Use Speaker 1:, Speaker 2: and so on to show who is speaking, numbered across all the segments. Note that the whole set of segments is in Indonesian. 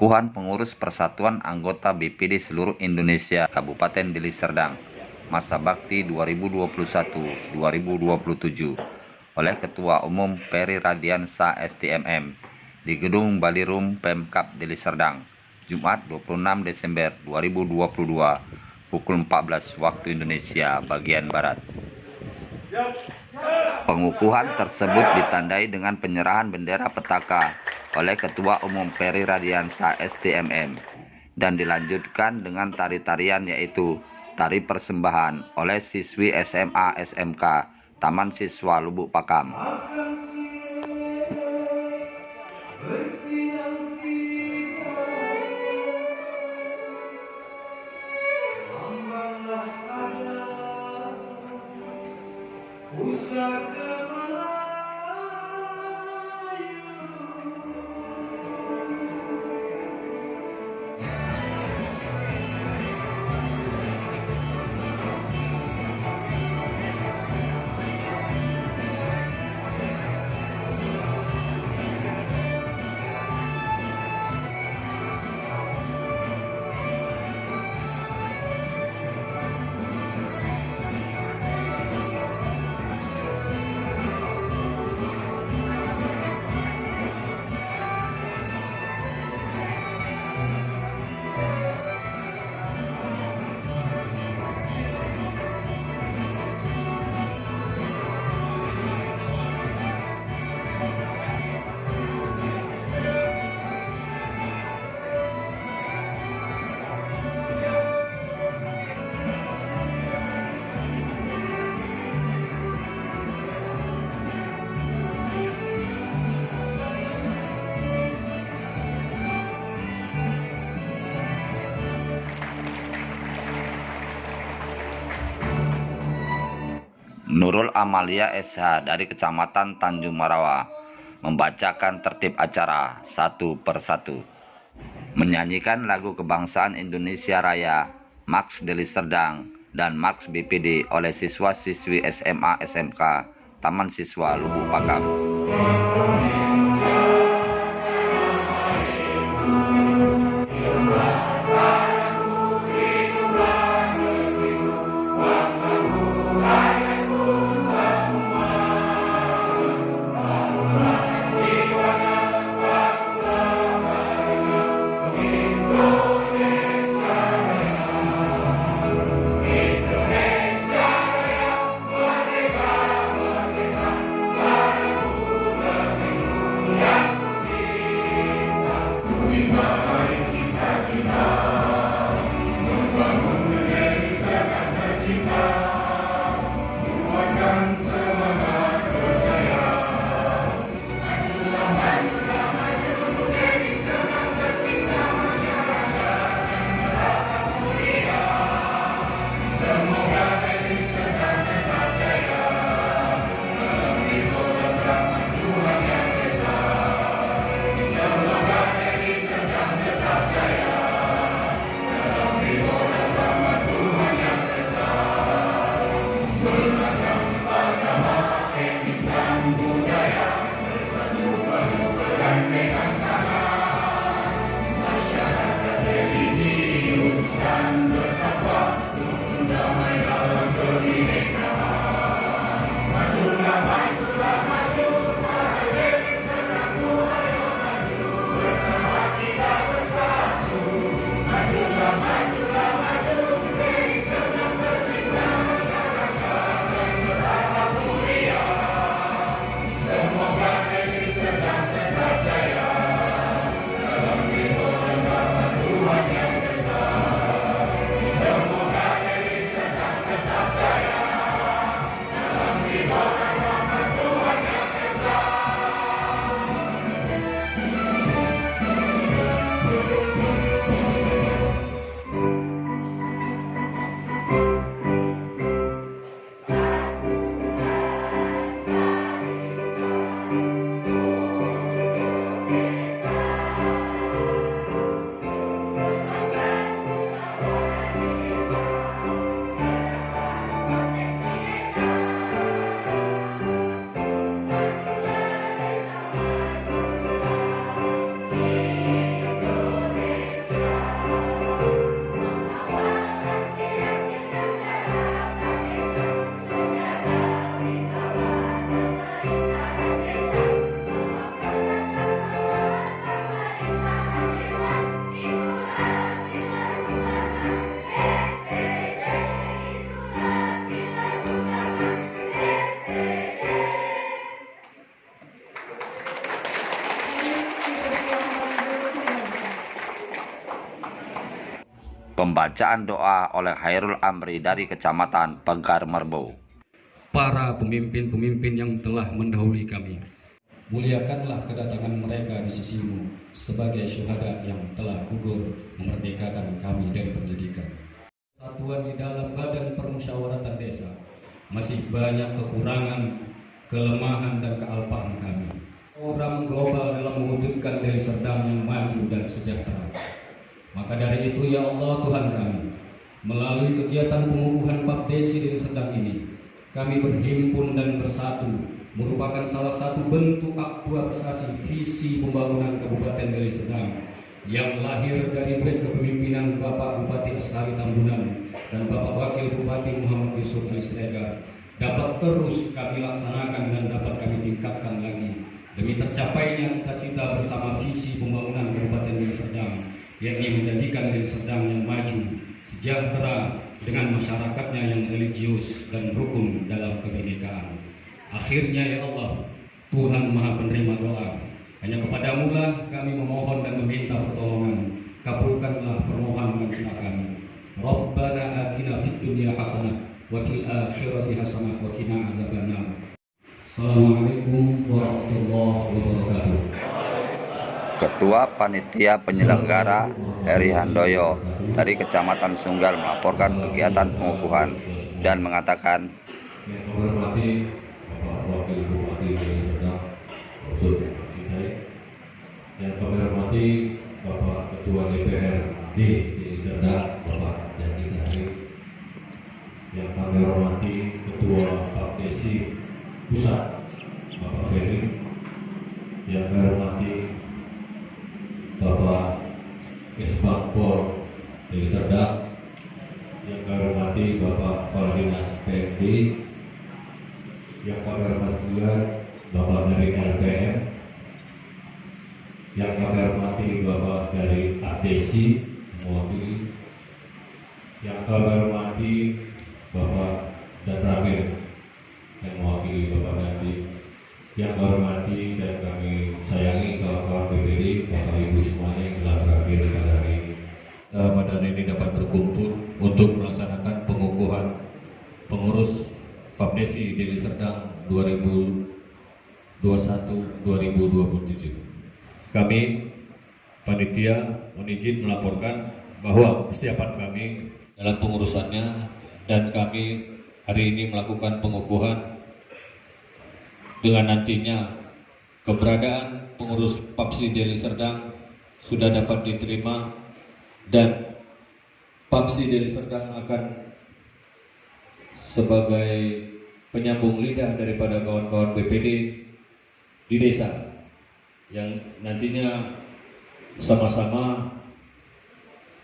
Speaker 1: Pengukuhan pengurus Persatuan Anggota BPD seluruh Indonesia Kabupaten Deli Serdang masa bakti 2021-2027 oleh Ketua Umum Peri Radiansa STMM di Gedung Balirum Pemkab Deli Serdang, Jumat 26 Desember 2022 pukul 14 waktu Indonesia bagian Barat. Pengukuhan tersebut ditandai dengan penyerahan bendera petaka oleh Ketua Umum Peri Radiansa STMM dan dilanjutkan dengan tari-tarian yaitu tari persembahan oleh siswi SMA SMK Taman Siswa Lubuk Pakam. Nurul Amalia SH dari Kecamatan Tanjung Marawa membacakan tertib acara satu persatu. Menyanyikan lagu kebangsaan Indonesia Raya, Maks Deli Serdang, dan Maks BPD oleh siswa-siswi SMA SMK Taman Siswa Lubuk Pakam.
Speaker 2: Yeah.
Speaker 1: Pembacaan doa oleh Khairul Amri dari Kecamatan Pagar Merbo.
Speaker 2: Para pemimpin-pemimpin yang telah mendahului kami, muliakanlah kedatangan mereka di sisimu sebagai syuhada yang telah gugur memerdekakan kami dari pendidikan. Satuan di dalam badan permusyawaratan desa, masih banyak kekurangan, kelemahan dan kealpaan kami. Program global dalam mewujudkan Deli Serdang yang maju dan sejahtera. Maka dari itu ya Allah Tuhan kami, melalui kegiatan pengukuhan Papdesi Deli Serdang ini, kami berhimpun dan bersatu merupakan salah satu bentuk aktualisasi visi pembangunan Kabupaten Deli Serdang yang lahir dari duet kepemimpinan Bapak Bupati Aslari Tambunan dan Bapak Wakil Bupati Muhammad Yusuf Ali Siregar dapat terus kami laksanakan dan dapat kami tingkatkan lagi demi tercapainya cita-cita bersama visi pembangunan Kabupaten Deli Serdang, yakni menjadikan Deli Serdang yang maju, sejahtera dengan masyarakatnya yang religius dan rukun dalam kebinekaan. Akhirnya ya Allah, Tuhan Maha Penerima doa, hanya kepadamu lah kami memohon dan meminta pertolongan. Kabulkanlah permohonan kita kami. Rabbana atina fid dunya hasanah wa fil akhirati hasanah wa qina azabannar. Assalamualaikum warahmatullahi wabarakatuh.
Speaker 1: Ketua Panitia Penyelenggara Heri Handoyo dari Kecamatan Sunggal melaporkan kegiatan pengukuhan dan mengatakan,
Speaker 3: yang kami hormati Bapak Wakil Bupati Deli Serdang, yang kami hormati Bapak Ketua DPRD Deli Serdang, Bapak Jaki Sahri, yang kami hormati Ketua Papdesi Pusat, Bapak Ferry, yang kami hormati Bapak Kesbangpol Deli Serdang, yang kami hormati Bapak Kepala Dinas PMD, yang kami hormati juga Bapak dari LPM, yang kami hormati Bapak dari ADESI mewakili, yang kami hormati Bapak Datramir yang mewakili Bapak Dandi, yang kami hormati dan kami sayangi kawan-kawan BPD, Bapak Ibu semuanya yang telah berakhir pada hari ini. Pada hari ini dapat berkumpul untuk melaksanakan pengukuhan pengurus Papdesi Deli Serdang 2021-2027. Kami panitia mohon izin melaporkan bahwa kesiapan kami dalam pengurusannya, dan kami hari ini melakukan pengukuhan dengan nantinya keberadaan pengurus Papsi Deli Serdang sudah dapat diterima, dan Papsi Deli Serdang akan sebagai penyambung lidah daripada kawan-kawan BPD di desa yang nantinya sama-sama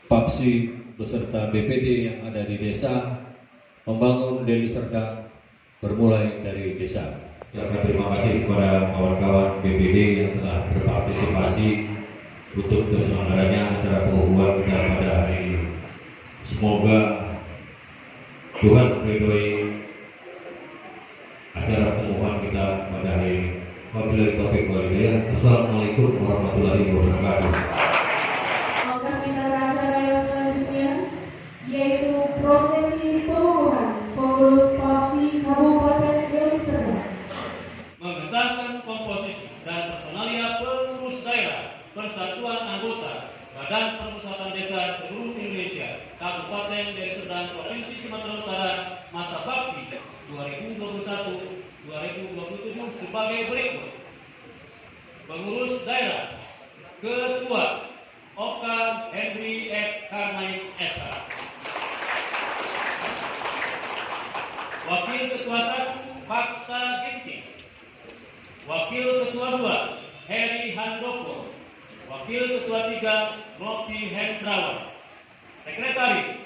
Speaker 3: Papsi beserta BPD yang ada di desa membangun Deli Serdang bermulai dari desa. Terima kasih kepada kawan-kawan BPD yang telah berpartisipasi untuk terselenggaranya acara pengukuhan kita pada hari ini. Semoga Tuhan meridhoi acara pengukuhan kita pada hari ini. Wabillahi taufiq wal hidayah. Assalamualaikum warahmatullahi wabarakatuh.
Speaker 4: Maka kita ke acara yang selanjutnya, yaitu prosesi pengukuhan pengurus Papsi Kabupaten Deli Serdang.
Speaker 5: Mengesahkan komposisi dan personalia pengurus daerah persatuan anggota Badan Permusyawaratan Desa seluruh Indonesia Kabupaten Deli Serdang Provinsi Sumatera Utara masa bakti 2021-2027 sebagai berikut. Pengurus daerah: Ketua Oka Henry F. Karnain SH, Wakil Ketua 1 Paksa Ginting, Wakil Ketua 2 Heri Handoko, Wakil Ketua 3 Ropi Hendrawan, Sekretaris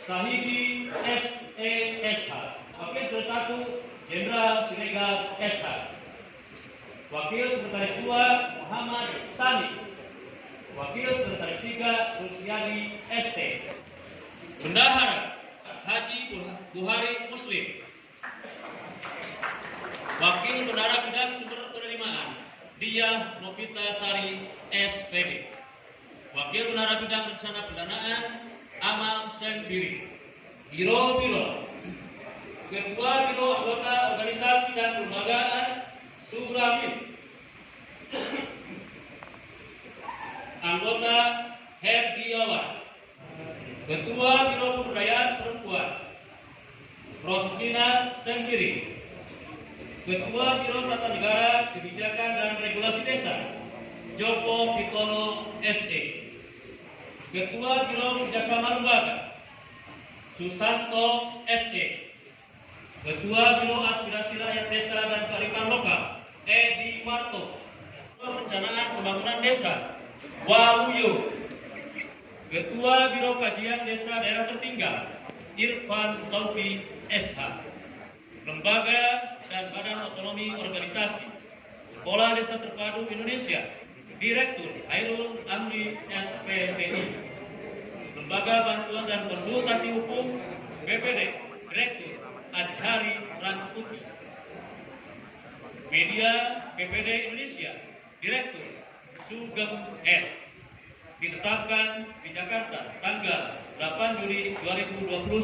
Speaker 5: Sahidi SESH, Wakil Sekretaris 1 Jenderal Siregar SH, Wakil Sekretaris 2 Muhammad Sani, Wakil Sekretaris 3 Rusiadi ST, Bendahara Haji Buhari Muslim, Wakil Bendahara Bidang Sumber Penerimaan Diah Novita Sari SPD, Wakil Bendahara Bidang Rencana Pendanaan Amal sendiri. Biro-biro. Ketua Biro Anggota Organisasi dan Kelembagaan Suramil. Anggota Herdiawan. Ketua Biro Pemberdayaan Perempuan Rosmina Sendiri. Ketua Biro Tata Negara, Kebijakan dan Regulasi Desa Joko Pitono SE. Ketua Biro Kerjasama Lembaga Susanto SE. Ketua Biro Aspirasi Rakyat Desa dan Kearifan Lokal Edi Marto. Perencanaan Pembangunan Desa Waluyo. Ketua Biro Kajian Desa Daerah Tertinggal Irfan Saufi SH. Lembaga dan Badan Otonomi Organisasi Sekolah Desa Terpadu Indonesia Direktur Hairul Amri SPPI. Lembaga Bantuan dan Konsultasi Hukum BPD Direktur Ajhari Rankuti. Media BPD Indonesia Direktur Sugeng S. Ditetapkan di Jakarta tanggal 8 Juli 2021.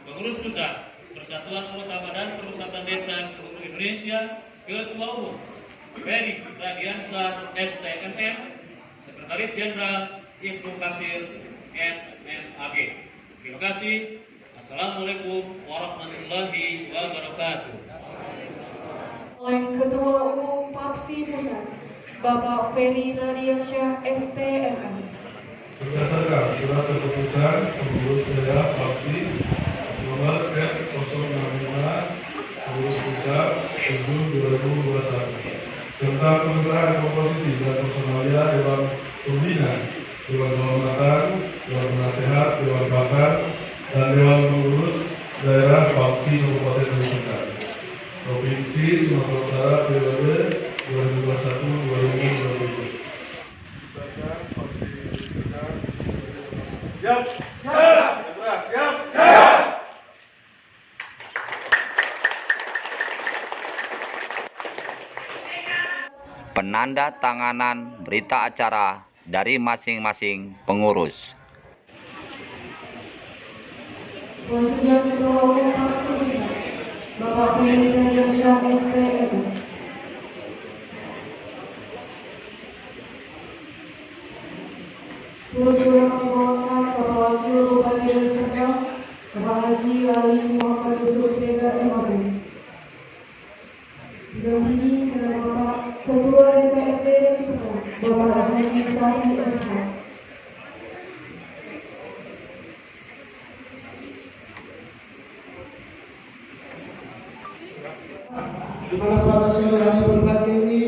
Speaker 5: Pengurus Pusat Persatuan Anggota Badan Permusatan Desa seluruh Indonesia, Ketua Umum Ferry Radiansah STMM, Sekretaris Jenderal Ibnu Kasir MMAG. Terima kasih. Assalamualaikum warahmatullahi wabarakatuh.
Speaker 4: Oleh Ketua Umum PAPSI Pusat, Bapak Ferry Radiansyah STMM.
Speaker 6: Berdasarkan surat keputusan pengurus daerah PAPSI nomor F065 pengurus pusat 7/2021 tentang pengesahan komposisi dan personalia Dewan Pembina, Dewan Kehormatan, Dewan Penasehat, Dewan Pakar, dan Dewan Pengurus Daerah PAPSI Kabupaten Deli Serdang, Provinsi Sumatera Utara periode 2021-2022. Siap. Siap.
Speaker 1: Penanda tanganan berita acara dari masing-masing pengurus.
Speaker 4: Selanjutnya Ketua Umum PAPSI Pusat, Bapak Ferry Radiansyah STMM. Turut juga kami bawakan Bapak Wakil Bupati Deli Serdang, Bapak Haji Ali Muhammad Yusuf Sega MAB. Didampingi dengan Bapak Ketua DPRD Deli Serdang, Bapak Haji Sari SH.
Speaker 7: Di mana pada sore hari berbahagia ini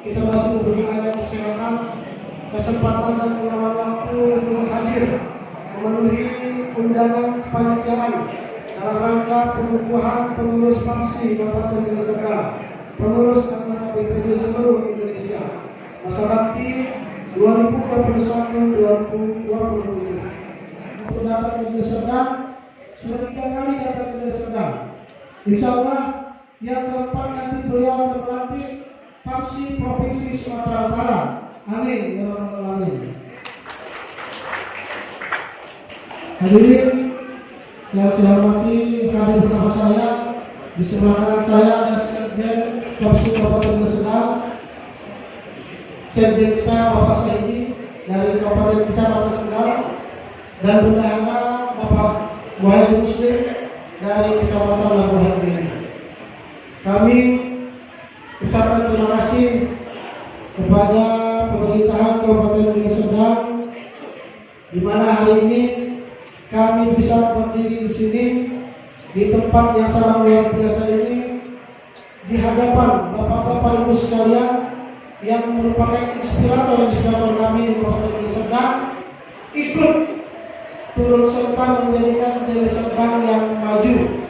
Speaker 7: kita masih memberikan kesehatan, kesempatan dan meluangkan waktu untuk hadir memenuhi undangan kepanitiaan dalam rangka pengukuhan pengurus PAPSI Kabupaten Deli Serdang, pengurus anggota BPD seluruh Indonesia masa bakti 2021-2027. Untuk datang ke Deli Serdang sudah 3 kali datang ke Deli Serdang. Insya Allah yang keempat nanti beliau akan melantik PAPSI Provinsi Sumatera Utara. Amin ya rabbal alamin. Hadirin yang saya hormati, hadir bersama saya di sebelah kanan saya ada Sekjen PAPSI Kabupaten Deli Serdang, Sekjen kita Bapak Saidi dari Kabupaten Kecamatan Sendal, dan Bendahara Bapak Muhammad Muslim dari Kecamatan Labuhan Beni. Kami ucapkan terima kasih kepada pemerintahan Kabupaten Deli Serdang, di mana hari ini kami bisa berdiri di sini di tempat yang sangat luar biasa ini, di hadapan bapak-bapak ibu sekalian yang merupakan inspirator kami di Kabupaten Deli Serdang, ikut turut serta menjadikan Deli Serdang yang maju,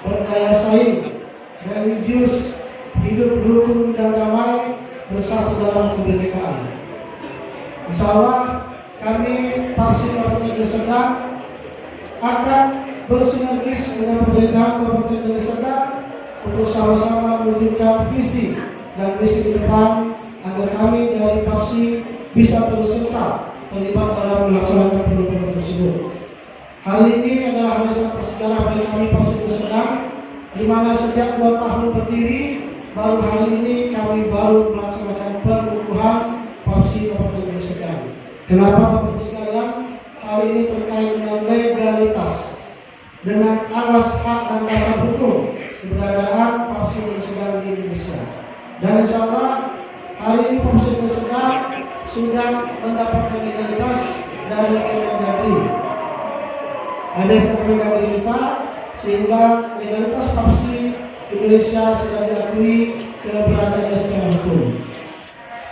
Speaker 7: berdaya saing, religius, hidup rukun dan damai, bersatu dalam kebinekaan. Insya Allah kami PAPSI Kabupaten Deli Serdang akan bersinergis dengan pemerintahan Kabupaten Deli Serdang untuk sama-sama mewujudkan visi dan misi ke depan agar kami dari PAPSI bisa terus serta terlibat dalam melaksanakan program tersebut. tersebut. Hari ini adalah hari yang bersejarah bagi kami Papsi Deli Serdang, di mana sejak 2 tahun berdiri, baru hari ini kami baru melaksanakan pengukuhan Papsi Kabupaten Deli Serdang. Kenapa Bapak Ibu sekalian? Hal ini terkait dengan legalitas, dengan alas hak dan dasar hukum keberadaan Papsi Deli Serdang di Indonesia. Dan insya Allah hari ini Papsi Deli Serdang sudah mendapatkan legalitas dari Kemendagri. Ada Kemendagri kita, sehingga legalitas Papsi Indonesia sudah diakui keberadaannya secara hukum.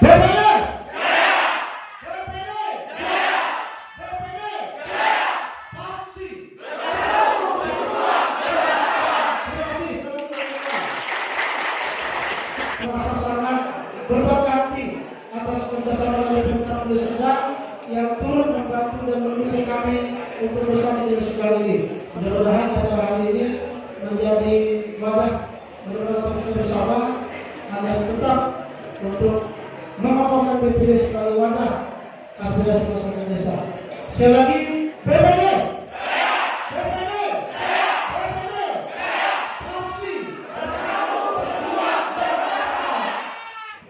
Speaker 7: BPD! BPD! BPD! Papsi! Terima kasih, merasa sangat berbangga hati atas kerjasama dari Pemkab Deli Serdang yang turut membantu dan mendukung kami untuk bersama di Deli Serdang ini. Mudah-mudahan acara hari ini menjadi wadah kita bersama agar tetap untuk mengokohkan BPD sebagai wadah aspirasi masyarakat desa. Sekali lagi, BPD! BPD! BPD! Papsi!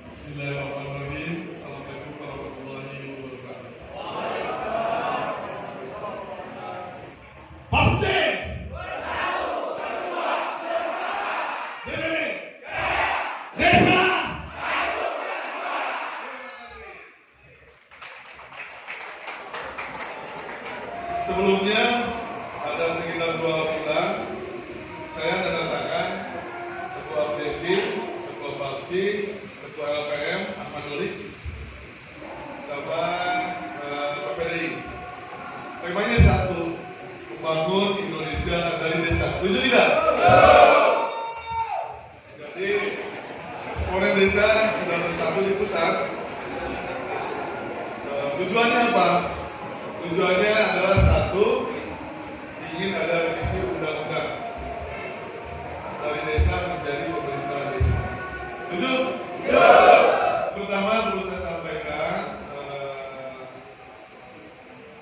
Speaker 6: Bismillahirrahmanirrahim. Assalamualaikum warahmatullahi wabarakatuh. Papsi! Sebelumnya ada sekitar 2 bulan saya mendatangkan Ketua Desi, Ketua Papsi, Ketua LPM Ahmad Doli sama PPDI. Temanya satu, membangun Indonesia dari desa. Setuju tidak? Jadi eksponen desa sudah bersatu di pusat. Tujuannya apa? Tujuannya adalah satu, ingin ada revisi undang-undang dari desa menjadi pemerintahan desa. Setuju? Ya. Pertama perlu saya sampaikan,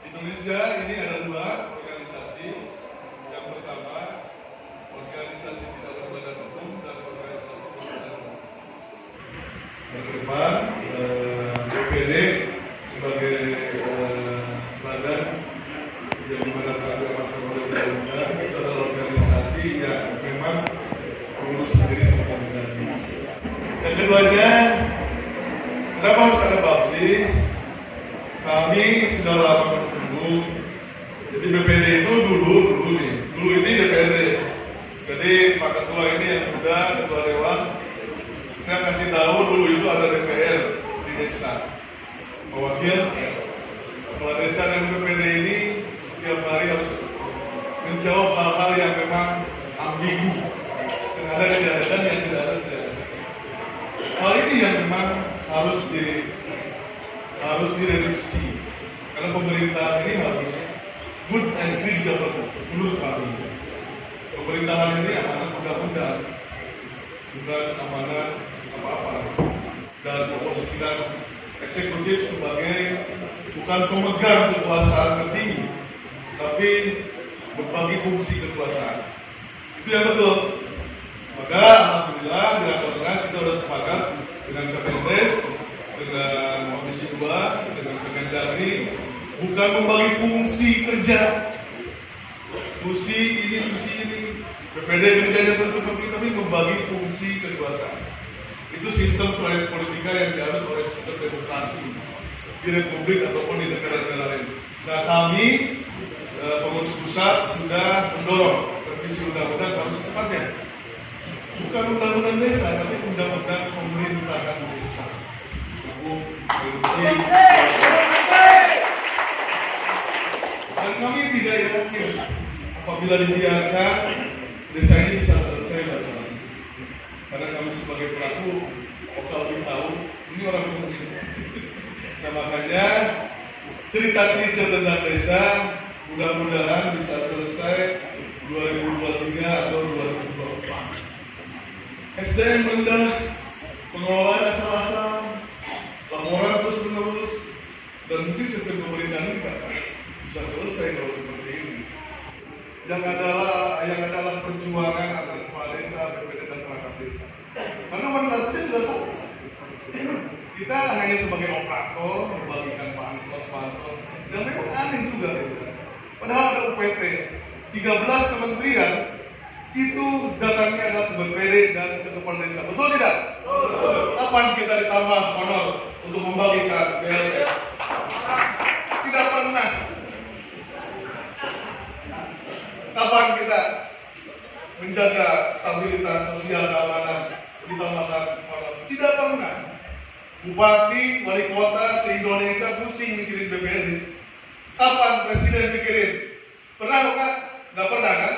Speaker 6: Indonesia ini ada 2 organisasi. Yang pertama, organisasi tidak berbadan hukum dan organisasi berbadan hukum. Yang kedua, BPD sebagai badan yang dimana diamankan oleh undang-undang itu adalah organisasi yang memang mengurus sendiri sepenuhnya. Yang keduanya, kenapa harus ada Papsi? Kami sudah lama bertemu. Jadi BPD itu dulu ini DPRD. Jadi Pak Ketua ini yang muda, Ketua Dewan, saya kasih tahu dulu itu ada DPR di desa. Mewakil kepala desa dan BPD ini setiap hari harus menjawab hal-hal yang memang ambigu, yang ada tidak ada dan yang tidak ada tidak ada. Hal ini yang memang harus direduksi karena pemerintahan ini harus good and clean government menurut kami. Pemerintahan ini amanat undang-undang, bukan amanat apa-apa, dan oposisi eksekutif sebagai bukan pemegang kekuasaan tertinggi, tapi berbagi fungsi kekuasaan. Itu yang betul. Maka alhamdulillah di Rakornas kita sudah sepakat dengan Kemendes, dengan Komisi 2, dengan Kemendagri, bukan membagi fungsi kerja. Fungsi ini. BPD kerjanya seperti kami membagi fungsi kekuasaan. Itu sistem trans politika yang dianut oleh sistem demokrasi di Republik ataupun di negara-negara lain. Nah kami pengurus pusat sudah mendorong revisi undang-undang harus secepatnya. Bukan undang-undang desa, tapi undang-undang pemerintahan desa. Dan kami tidak yakin apabila dibiarkan desa ini bisa selesai masalahnya. Karena kami sebagai pelaku lokal lebih tahu ini orang umum. Nah makanya cerita kisah tentang desa mudah-mudahan bisa selesai 2023 atau 2024. SDM rendah, pengelolaan asal-asalan, laporan terus-menerus, dan mungkin sistem pemerintahan ini bisa selesai selesai kalau seperti ini. Yang adalah perjuangan antara kepala desa, BPD dan perangkat desa. Karena mandatnya sudah selesai. Kita hanya sebagai operator membagikan bansos, dan memang aneh juga. Padahal ada UPT, 13 kementerian itu datangnya adalah ke BPD dan ke kepala desa. Betul tidak? Betul. Kapan kita ditambah honor untuk membagikan BLT? Tidak pernah. Kapan kita menjaga stabilitas sosial keamanan ditambahkan honor? Tidak pernah. Bupati, wali kota se-Indonesia pusing mikirin BPD. Kapan presiden mikirin? Pernah kan? Nggak pernah kan?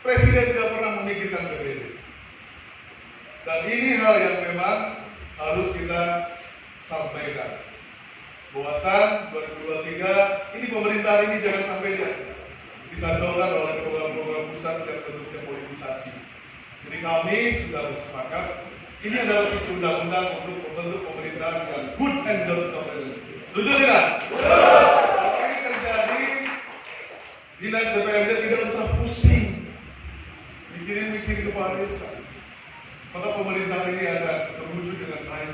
Speaker 6: Presiden tidak pernah memikirkan BPD. Dan ini hal yang memang harus kita sampaikan. Bahwasan 2023 ini pemerintah ini jangan sampai dikacaukan oleh program-program pusat yang bentuknya politisasi. Jadi kami sudah bersepakat ini adalah isi undang-undang untuk membentuk pemerintahan yang good and government. Setuju tidak? Kalau ini terjadi, dinas DPRD tidak usah pusing mikirin kepala desa. Maka pemerintah ini akan terwujud dengan baik.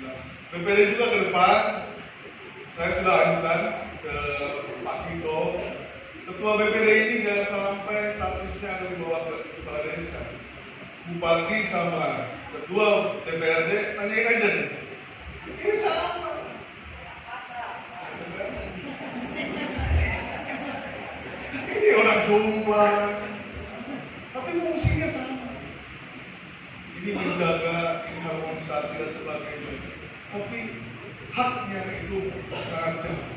Speaker 6: Nah, BPD juga ke depan, saya sudah ajukan ke Pak Tito, ketua BPD ini jangan sampai statusnya ada di bawah kepala desa. Bupati sama ketua DPRD tanyain aja nih, ini sama. Ini orang jomblang, tapi fungsinya sama. Ini menjaga, ini harmonisasi dan sebagainya. Tapi haknya itu sangat jauh.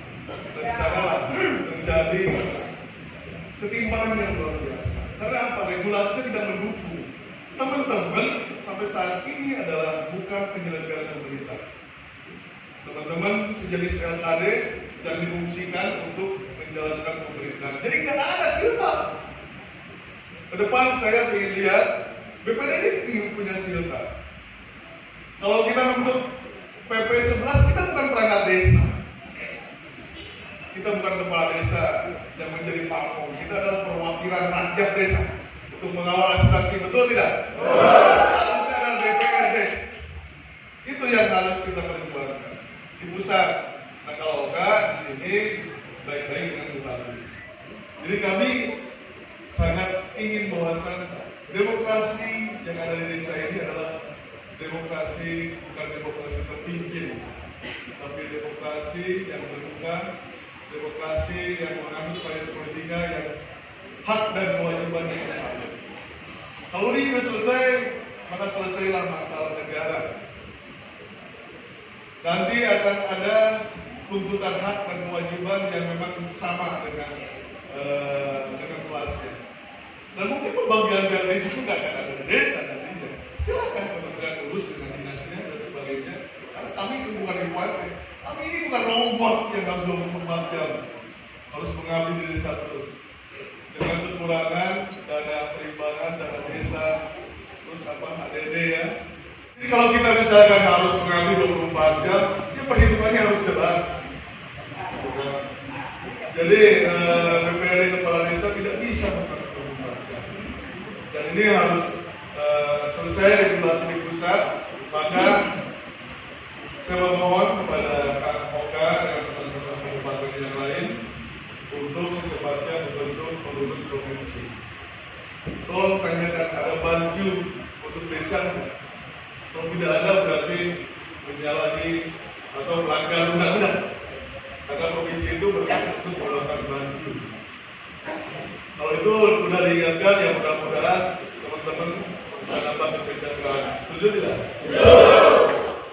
Speaker 6: Dan sanalah terjadi ketimpangan yang luar biasa. Karena apa? Regulasinya tidak mendukung. Teman-teman sampai saat ini adalah bukan penyelenggara pemerintah. Teman-teman sejenis LKD yang difungsikan untuk menjalankan pemerintahan. Jadi tidak ada silpa. Ke depan saya ingin lihat BPD ini punya silpa. Kalau kita membentuk PP 11, kita bukan perangkat desa. Kita bukan kepala desa yang menjadi pamong. Kita adalah perwakilan rakyat desa untuk mengawal aspirasi, betul tidak? Seharusnya adalah DPRD. Itu yang harus kita perjuangkan di pusat. Nah kalau enggak di sini baik-baik dengan bupati. Jadi kami sangat ingin bahwasan demokrasi yang ada di desa ini adalah demokrasi, bukan demokrasi terpimpin, tapi demokrasi yang terbuka, demokrasi yang mengambil variasi politika yang hak dan kewajiban yang sama. Kalau ini sudah selesai, maka selesailah masalah negara. Nanti akan ada tuntutan hak dan kewajiban yang memang sama dengan kelasnya. Dan mungkin pembagian BLT itu nggak akan ada di desa nantinya. Silakan kementerian urus dengan dinasnya dan sebagainya. Karena kami itu bukan IPT. Kami ini bukan robot yang harus 24 jam harus mengabdi di desa terus. Dengan kekurangan dana perimbangan, dana desa, terus HDD ya. Jadi kalau kita misalkan harus mengabdi 24 jam, ya perhitungannya harus jelas. Jadi BPD kepala desa tidak bisa melakukan 24 jam. Dan ini harus selesai regulasi di pusat, maka saya memohon kepada Kang Oka dan teman-teman kabupaten yang lain untuk secepatnya membentuk pengurus provinsi. Tolong tanyakan ada bantu untuk desa. Kalau tidak ada berarti menyalahi atau melanggar undang-undang. Karena provinsi itu berhak untuk melakukan bantu. Kalau itu sudah diingatkan, ya mudah-mudahan teman-teman bisa nambah kesejahteraan. Setuju tidak?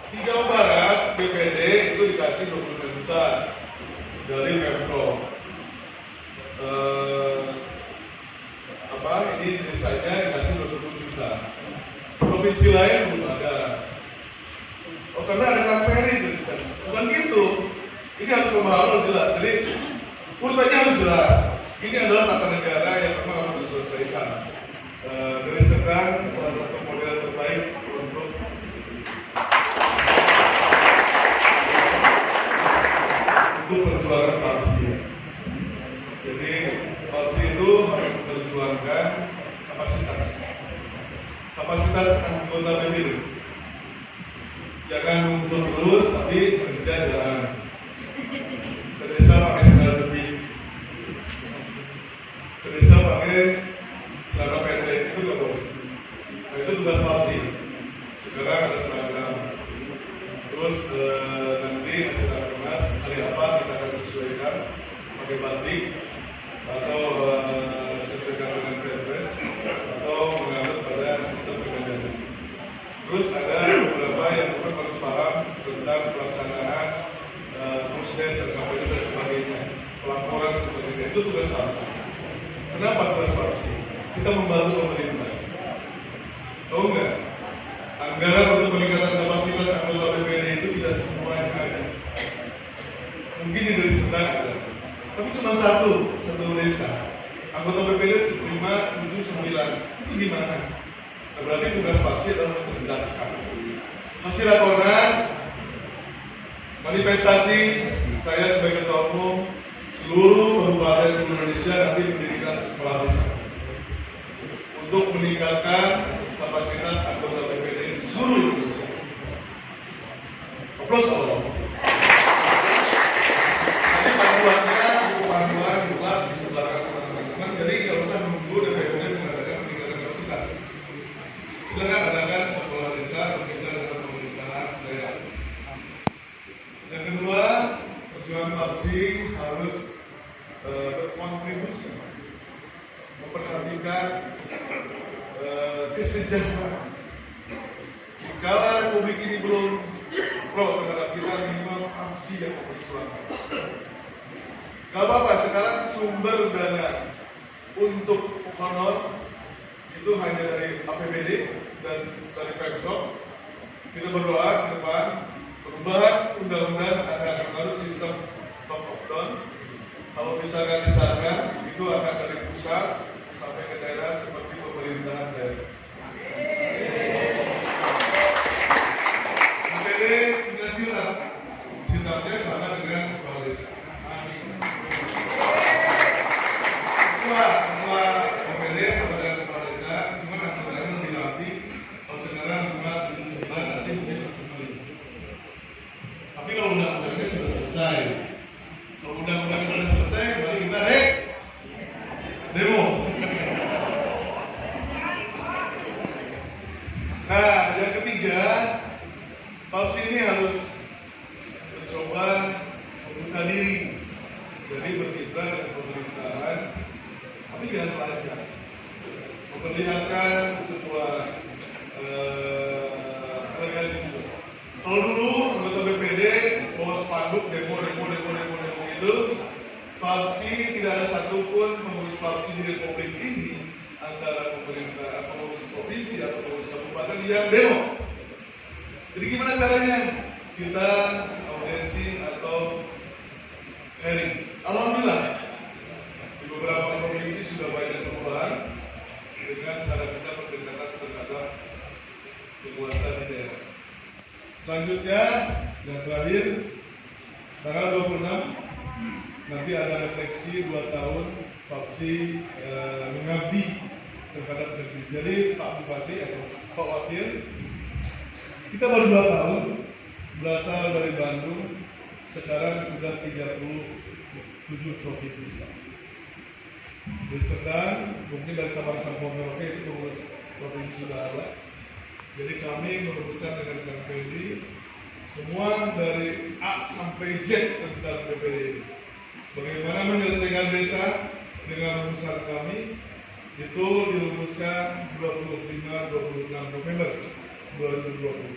Speaker 6: Di Jawa Barat, BPD itu dikasih 25 juta dari Pemprov. Ini desanya dikasih 20 juta. Provinsi lain belum ada. Oh, karena ada KPR itu di sana. Bukan gitu. Ini harus pemahaman jelas. Jadi urutannya harus jelas. Ini adalah tata negara yang memang harus diselesaikan. Dari sekarang salah satu model terbaik untuk perjuangan bangsa. kapasitas anggota PBD. Jangan nuntut terus, tapi kerja jalan. Ke desa pakai sandal jepit, ke desa pakai celana pendek, itu nggak boleh. Nah, itu tugas Papsi. Sekarang ada seragam. Terus nanti hasil rakernas hari apa kita akan sesuaikan pakai batik atau sesuaikan dengan Perpres atau menganut pada sistem pergantian. Terus ada beberapa yang mungkin harus paham tentang pelaksanaan Pusdes, KPU dan sebagainya, pelaporan sebagainya, itu tugas Papsi. Kenapa tugas Papsi? Kita membantu pemerintah. Tahu nggak? Anggaran untuk peningkatan kapasitas anggota PPD itu tidak semua yang ada. Mungkin di dari Serdang ada, tapi cuma satu desa. Anggota PPD 5, 7, 9. Itu gimana? Nah, berarti tugas Papsi adalah mencerdaskan. Masih rakornas, manifestasi saya sebagai ketua umum seluruh kabupaten seluruh Indonesia nanti mendirikan sekolah desa untuk meningkatkan kapasitas anggota PPD di seluruh Indonesia. Aplaus Allah. Nanti panduannya, buku panduan juga disebarkan sama teman-teman. Jadi nggak usah menunggu DPRD mengadakan peningkatan kapasitas. Silakan adakan sekolah desa berkaitan dengan pemerintahan daerah. Yang kedua, perjuangan Papsi harus berkontribusi memperhatikan kesejahteraan. Kalau Republik ini belum pro terhadap kita, minimal Papsi yang memperjuangkan. Gak apa-apa, sekarang sumber dana untuk honor itu hanya dari APBD dan dari Pemprov. Kita berdoa ke depan perubahan undang-undang akan harus sistem top of down. Kalau misalkan disahkan, itu akan dari pusat sampai ke daerah seperti pemerintahan daerah. PPD punya silat, silatnya sama dengan kepala desa. Ketua PPD sama dengan kepala desa, cuma aturannya lebih rapi. Kalau sekarang 5, 7, 9, nanti mungkin maksimal. Tapi kalau undang-undangnya sudah selesai, kalau undang-undangnya sudah selesai, baru kita demo. Nah, yang ketiga, Papsi ini harus mencoba membuka diri, jadi berkiprah dengan pemerintahan, tapi jangan pelajar, memperlihatkan sebuah elegan. Kalau dulu anggota BPD bawa spanduk demo itu, Papsi tidak ada satupun pengurus Papsi di Republik ini antara pemerintah, pengurus provinsi atau pengurus kabupaten yang demo. Jadi gimana caranya? Kita audiensi atau hearing. Alhamdulillah di beberapa provinsi sudah banyak perubahan dengan cara kita pendekatan terhadap penguasa di daerah. Selanjutnya yang terakhir tanggal 26 nanti ada refleksi 2 tahun Papsi mengabdi terhadap negeri. Jadi Pak Bupati atau Pak Wakil, kita baru 2 tahun berasal dari Bandung, sekarang sudah 37 provinsi. Di Serdang, mungkin dari Sabang sampai Merauke itu pengurus provinsi sudah ada. Jadi kami merumuskan dengan KPD semua dari A sampai Z tentang PPD. Bagaimana menyelesaikan desa dengan rumusan kami itu dirumuskan 25-26 November 2020.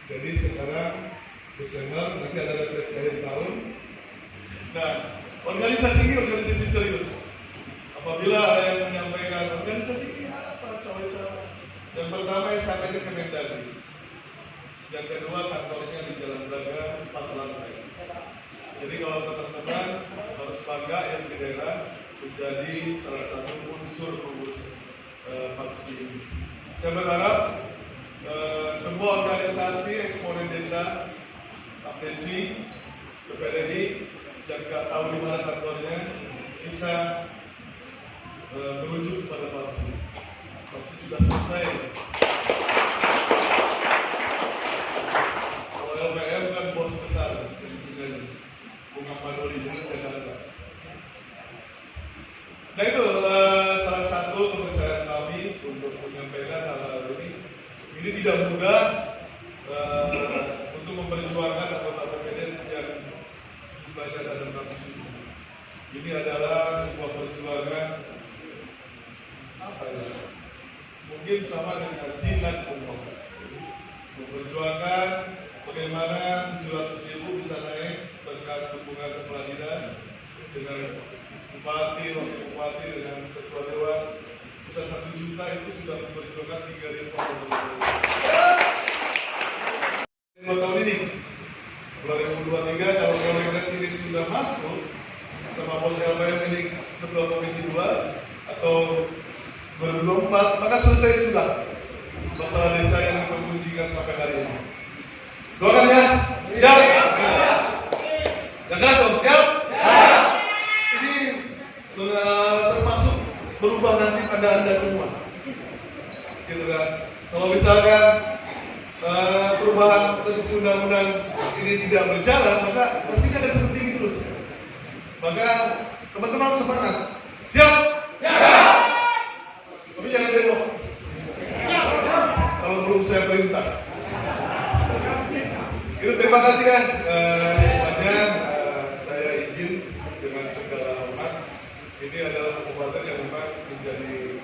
Speaker 6: Jadi sekarang Desember nanti ada refleksi akhir tahun. Nah, organisasi ini organisasi serius. Apabila ada yang menyampaikan organisasi ini apa cawe-cawe, yang pertama SKPD Kemendagri, yang kedua kantornya di Jalan Braga 4 lantai. Jadi kalau teman-teman harus bangga yang di daerah menjadi salah satu unsur pengurus Papsi ini. Saya berharap semua organisasi eksponen desa, APDESI, PPDI yang nggak tahu di mana kantornya bisa merujuk kepada Papsi. Vaksin sudah selesai. Kalau LPM kan bos besar, Bunga Padoli dengan Jakarta. Nah itu salah satu kepercayaan kami untuk menyampaikan hal-hal ini. Ini tidak mudah untuk memperjuangkan anggota PPD yang jumlahnya ada 600 ribu. Ini adalah sebuah perjuangan apa ya? Mungkin sama dengan jimat umum. Memperjuangkan bagaimana 700 ribu bisa naik berkat dukungan kepala dinas dengan bupati, wakil bupati dengan ketua dewan bisa 1 juta itu sudah memperjuangkan 3.000 tahun ini 2023 kalau kongres ini sudah masuk sama bos LPM ini ketua komisi 2 atau 2024 maka selesai sudah masalah desa yang diperkuncikan sampai hari ini. Doakan ya, siap? Yang keras dong, siap? Ini termasuk berubah nasib anda semua, gitu kan? Kalau misalkan perubahan revisi undang-undang ini tidak berjalan, maka nasibnya akan seperti ini terus. Maka teman-teman harus semangat. Siap? Tapi jangan demo. Kalau belum saya perintah. Itu terima kasih kan semuanya. Saya izin dengan segala hormat. Ini adalah kekuatan yang memang menjadi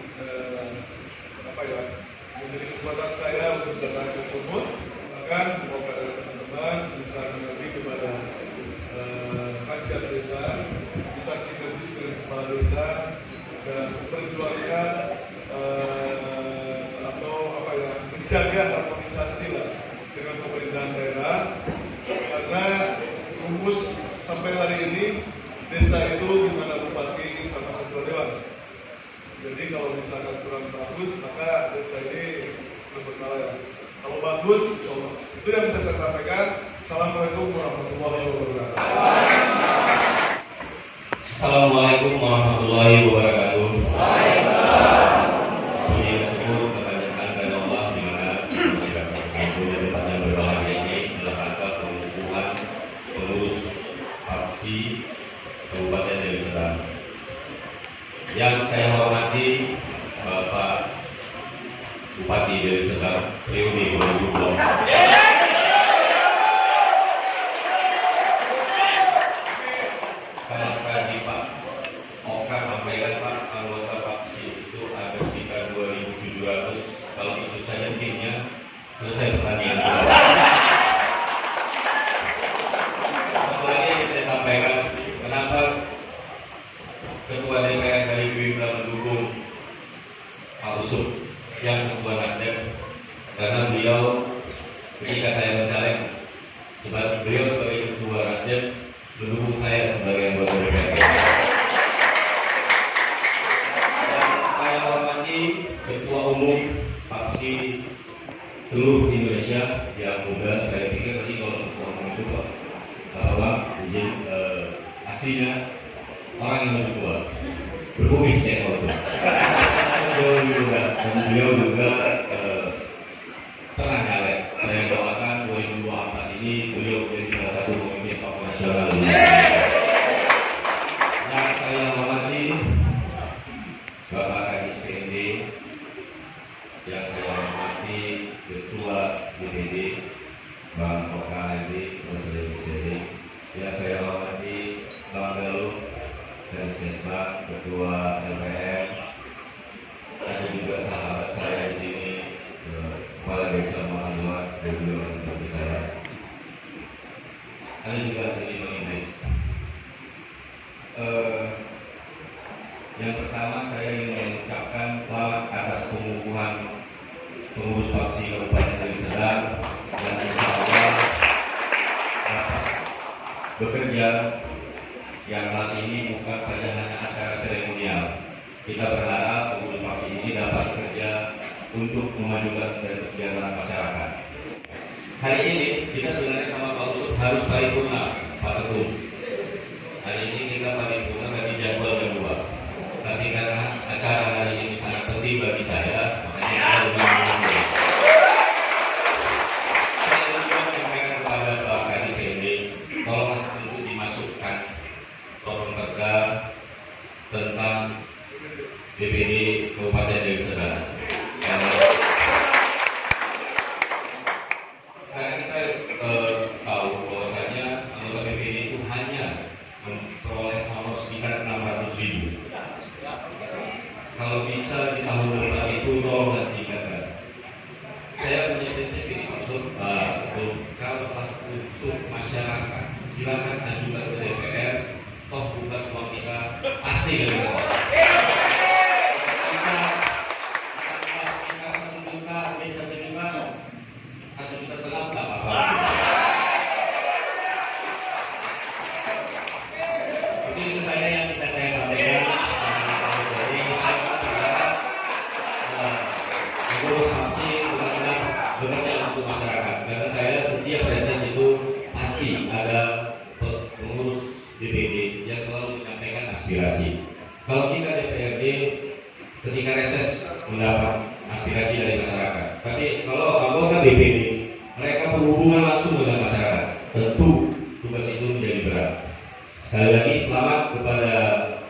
Speaker 6: menjadi kekuatan saya untuk datang ke Sumut. Bahkan kepada teman-teman bisa mengerti kepada rakyat desa, bisa sinergis dengan kepala desa dan memperjuangkan menjaga harmonisasi lah dengan pemerintahan daerah, karena rumus sampai hari ini desa itu di mana bupati sama ketua dewan. Jadi kalau misalkan kurang bagus maka desa ini bermasalah. Kalau bagus, insya Allah. Itu yang bisa saya sampaikan. Assalamualaikum warahmatullahi wabarakatuh.
Speaker 8: Assalamualaikum warahmatullahi wabarakatuh. Puji dan syukur kepada Allah di mana masyarakat yang berbahagia ini dalam rangka pengukuhan pengurus fraksi Kabupaten Deli Serdang. Yang saya hormati Bapak Bupati Deli Serdang periode 2020. Selesai pertandingan. Satu lagi yang saya sampaikan, kenapa Ketua DPR dari Gerindra mendukung Pak Usop yang Ketua Nasdem? Karena beliau ketika saya mencalek, beliau sebagai Ketua Nasdem mendukung saya sebagai anggota DPR. Dan saya hormati Ketua Umum Fraksi seluruh Indonesia yang muda. Saya pikir tadi kalau ngomong itu Pak izin aslinya orang yang lebih tua berkumis ya kalau beliau juga dan beliau juga pernah nyalek. Saya doakan 2024 ini beliau menjadi salah satu pemimpin tokoh nasional. Yang saya hormati Bapak Kadis PND, yang saya hormati Ketua DPD Bang Oka Edi Presiden BCD, yang saya hormati Bang Galuh dan Sesma Ketua LPM, ada juga sahabat saya di sini Kepala Desa Mahaluat dan juga orang saya, ada juga sini Bang Idris. Yang pertama saya ingin mengucapkan selamat atas pengukuhan pengurus fraksi Kabupaten Deli Serdang yang insya Allah bekerja yang hal ini bukan saja hanya acara seremonial. Kita berharap pengurus fraksi ini dapat bekerja untuk memajukan dan kesejahteraan masyarakat. Hari ini kita sebenarnya sama Pak Usop harus paripurna, Pak Ketum. Hari ini kita paripurna dari jadwal kedua. Tapi karena acara hari ini sangat penting bagi saya, DPD Kabupaten Deli Serdang. Karena kita tahu bahwasanya anggota BPD itu hanya memperoleh honor sekitar 600.000. Kalau bisa di tahun depan itu tolong tingkatkan. Saya punya prinsip ini maksud kalau untuk masyarakat silakan ajukan ke DPR, toh bukan uang kita pasti dari kita. Bisa kita 1 juta, ini 1 juta, 1,5 juta nggak apa-apa. Itu saya yang bisa saya sampaikan. Pengurus HAMSI benar-benar bekerja untuk masyarakat. Karena saya setiap reses itu pasti ada pengurus DPD yang selalu menyampaikan aspirasi. Kalau kita DPRD ketika reses mendapat aspirasi dari masyarakat. Tapi kalau anggota DPD mereka berhubungan langsung dengan masyarakat, tentu tugas itu menjadi berat. Sekali lagi selamat kepada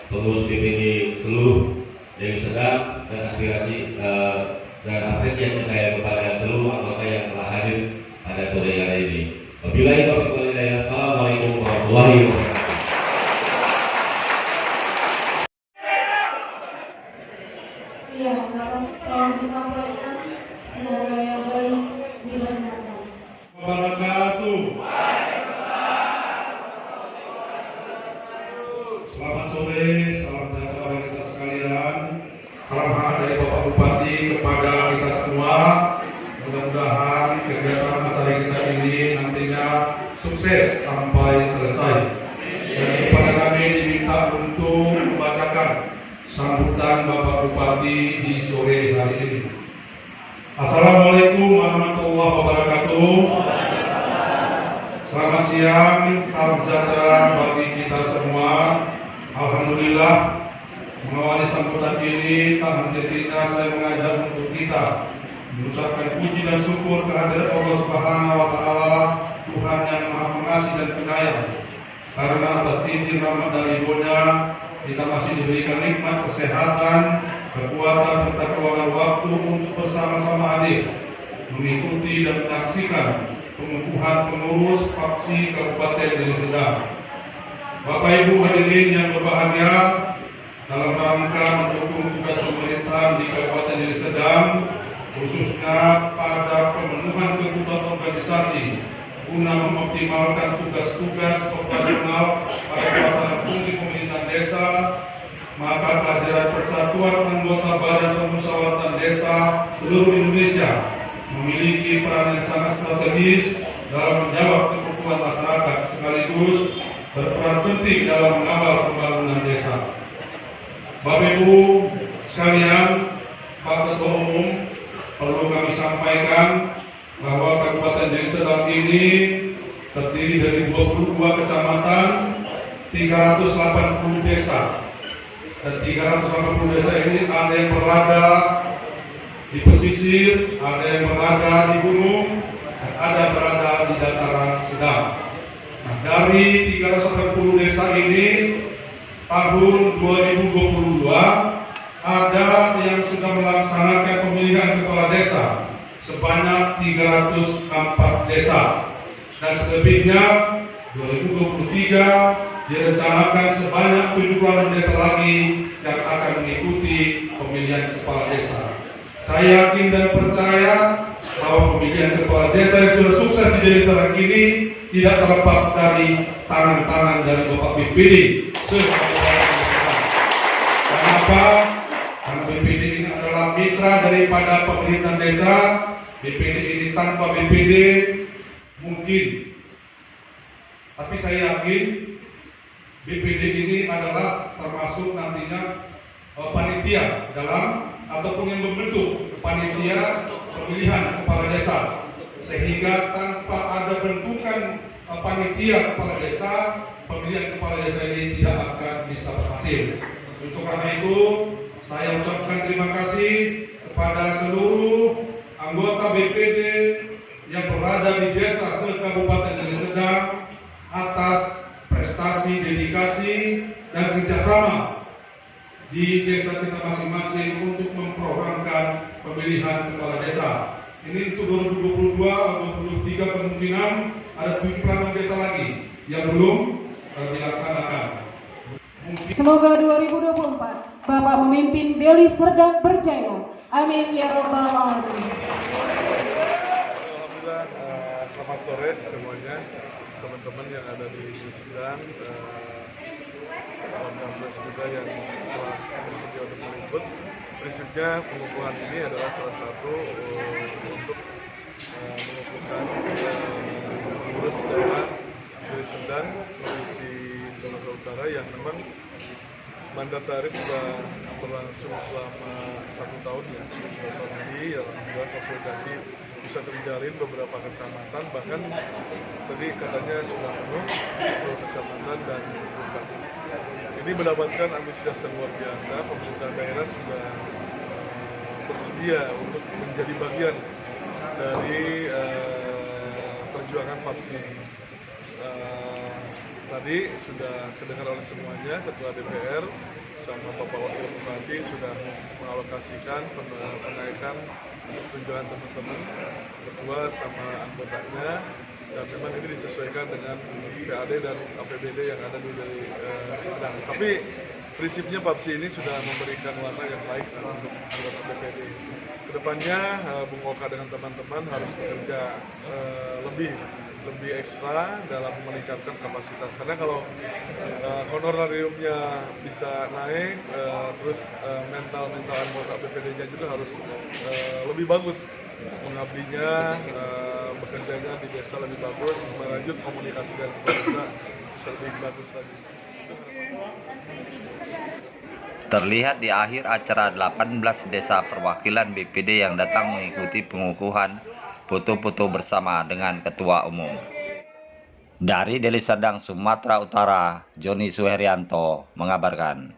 Speaker 8: pengurus DPD seluruh Deli Serdang dan aspirasi dan apresiasi saya kepada seluruh anggota yang telah hadir pada sore hari ini. Wabillahi taufiq wal hidayah. Assalamualaikum warahmatullahi wabarakatuh.
Speaker 4: Iya, tolong disampaikan semoga yang baik dibenarkan.
Speaker 6: Wabarakatuh. Selamat sore, salam sejahtera bagi kita sekalian. Salam hangat dari Bapak Bupati kepada kita semua. Mudah-mudahan kegiatan acara kita ini nantinya sukses sampai selesai. Dan kepada kami diminta untuk membacakan sambutan Bapak Bupati di sore hari ini. Assalamualaikum warahmatullahi wabarakatuh. Selamat siang, salam sejahtera bagi kita semua. Alhamdulillah, mengawali sambutan ini tak henti-hentinya saya mengajak untuk kita mengucapkan puji dan syukur kehadirat Allah Subhanahu wa Ta'ala, Tuhan yang Maha Pengasih dan Penyayang. Karena atas izin rahmat dari Ridho-Nya kita masih diberikan nikmat kesehatan, kekuatan serta keluangan waktu untuk bersama-sama hadir mengikuti dan menyaksikan pengukuhan pengurus fraksi Kabupaten Deli Serdang. Bapak Ibu hadirin yang berbahagia, dalam rangka mendukung tugas pemerintahan di Kabupaten Deli Serdang, khususnya pada pemenuhan kebutuhan organisasi guna mengoptimalkan tugas-tugas operasional pada pelaksanaan fungsi pemerintahan desa, maka kehadiran Persatuan Anggota Badan Permusyawaratan Desa seluruh Indonesia memiliki peran yang sangat strategis dalam menjawab kebutuhan masyarakat sekaligus berperan penting dalam mengawal pembangunan desa. Bapak Ibu sekalian, Pak Ketua Umum, perlu kami sampaikan bahwa Kabupaten Deli Serdang ini terdiri dari 22 kecamatan, 380 desa. Dan 380 desa ini ada yang berada di pesisir, ada yang berada di gunung, dan ada berada di dataran sedang. Nah, dari 380 desa ini tahun 2022 ada yang sudah melaksanakan pemilihan kepala desa sebanyak 304 desa, dan selebihnya 2023 direncanakan sebanyak 78 desa lagi yang akan mengikuti pemilihan kepala desa. Saya yakin dan percaya bahwa pemilihan kepala desa yang sudah sukses di Deli Serdang ini tidak terlepas dari tangan-tangan dari Bapak BPD. Kenapa? Karena BPD ini adalah mitra daripada pemerintahan desa. BPD ini tanpa BPD mungkin, tapi saya yakin BPD ini adalah termasuk nantinya panitia dalam ataupun yang membentuk panitia pemilihan kepala desa, sehingga tanpa ada bentukan panitia kepala desa, pemilihan kepala desa ini tidak akan bisa berhasil. Untuk karena itu saya ucapkan terima kasih kepada seluruh anggota BPD yang berada di desa se-Kabupaten Deli Serdang atas prestasi, dedikasi, dan kerjasama di desa kita masing-masing untuk memprogramkan pemilihan kepala desa. Ini untuk 2022 atau 2023 kemungkinan ada 7 pelanggan desa lagi yang belum dilaksanakan.
Speaker 4: Semoga 2024 Bapak memimpin Deli Serdang berjaya. Amin ya robbal alamin.
Speaker 6: Alhamdulillah, selamat sore semuanya, teman-teman yang ada di Serdang, kawan-kawan juga yang telah bersedia untuk meliput. Prinsipnya pengukuhan ini adalah salah satu untuk mengukuhkan pengurus daerah Deli Serdang, Provinsi Sumatera Utara yang memang mandataris sudah berlangsung selama 1 tahun ya. 1 tahun ini alhamdulillah konsolidasi bisa terjalin beberapa kecamatan, bahkan tadi katanya sudah penuh seluruh kecamatan dan kabupaten. Ini mendapatkan antusias yang luar biasa. Pemerintah daerah sudah bersedia untuk menjadi bagian dari perjuangan PAPSI. Tadi sudah kedengar oleh semuanya, Ketua DPR sama Bapak Wakil Bupati sudah mengalokasikan kenaikan untuk tunjangan teman-teman, Ketua sama anggotanya, dan memang ini disesuaikan dengan PAD dan APBD yang ada di Serdang. Tapi prinsipnya PAPSI ini sudah memberikan warna yang baik untuk anggota DPD. Kedepannya Bung Oka dengan teman-teman harus bekerja lebih ekstra dalam meningkatkan kapasitas, karena kalau honorariumnya bisa naik, terus mental anggota BPD-nya juga harus lebih bagus mengabdinya, bekerjanya di desa lebih bagus, melanjut komunikasi dengan pemerintah bisa lebih bagus lagi.
Speaker 1: Terlihat di akhir acara 18 desa perwakilan BPD yang datang mengikuti pengukuhan foto-foto bersama dengan Ketua Umum. Dari Deli Serdang, Sumatera Utara, Joni Suherianto mengabarkan.